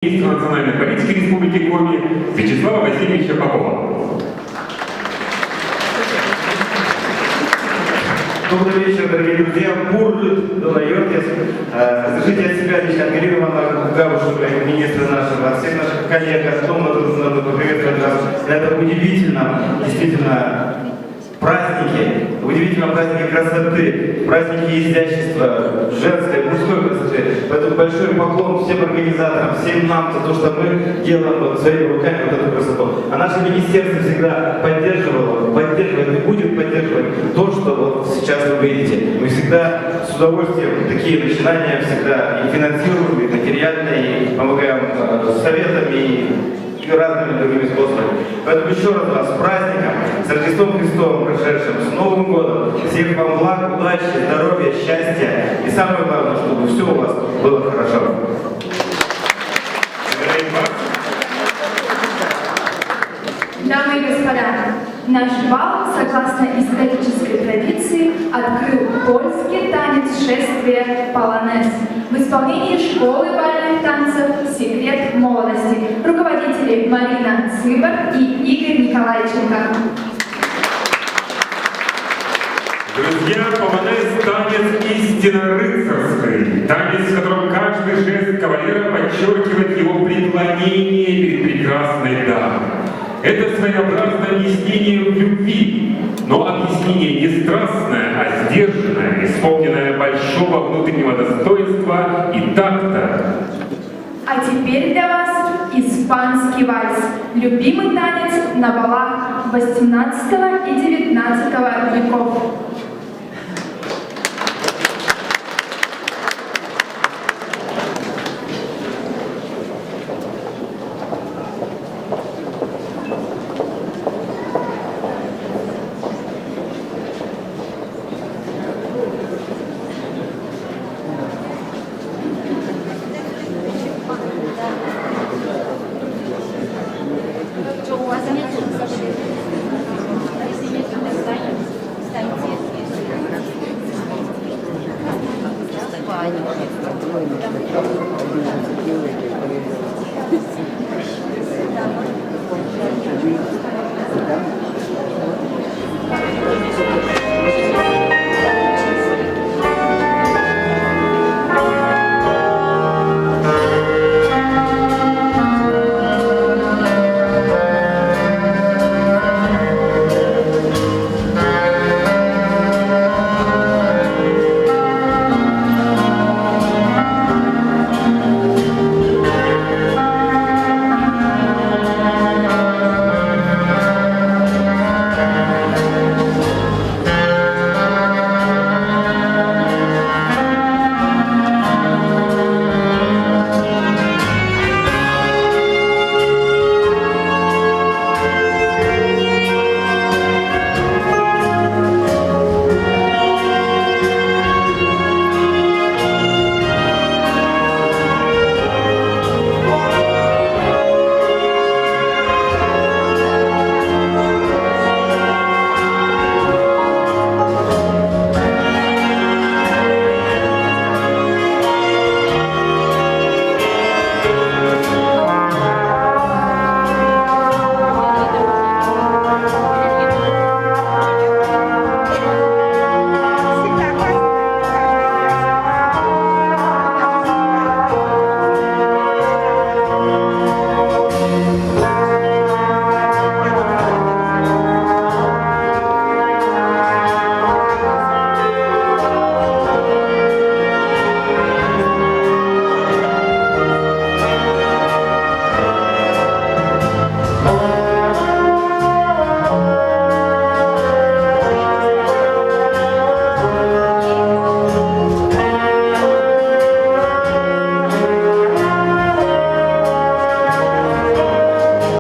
Министра национальной политики Республики Коми Вячеслава Васильевича Попова. Добрый вечер, дорогие друзья. Буржит, Донайотис. Разрешите от себя лично от Галины Ивановны Гавушева, министра нашего, от всех наших коллег, от Тома, надо поприветствовать вас на этом удивительном, действительно, празднике, удивительном празднике красоты, празднике изящества, женской, мужской красоты. Поэтому большой поклон всем организаторам, всем нам за то, что мы делаем вот своими руками вот эту красоту. А наше министерство всегда поддерживало, поддерживает и будет поддерживать то, что вот сейчас вы видите. Мы всегда с удовольствием такие начинания всегда и финансируем, и материально, и помогаем советами, и разными другими способами. Поэтому еще раз вас с праздником, с Рождеством Христовым прошедшим, с Новым годом. Всех вам благ, удачи, здоровья, счастья. И самое главное, чтобы все у вас было хорошо. Дамы и господа, наш бал, согласно исторической традиции, открыл польский танец шествия полонез в исполнении школы бальных танцев «Секрет молодости». Руководители Марина Цыбар и Игорь Николайченко. Друзья, полонез — танец истинно рыцарский, танец, в котором каждый жест кавалера подчеркивает его преклонение перед прекрасной дамой. Это своеобразное объяснение в любви, но объяснение не страстное, а сдержанное, исполненное большого внутреннего достоинства и такта. А теперь для вас испанский вальс, любимый танец на балах XVIII и XIX веков.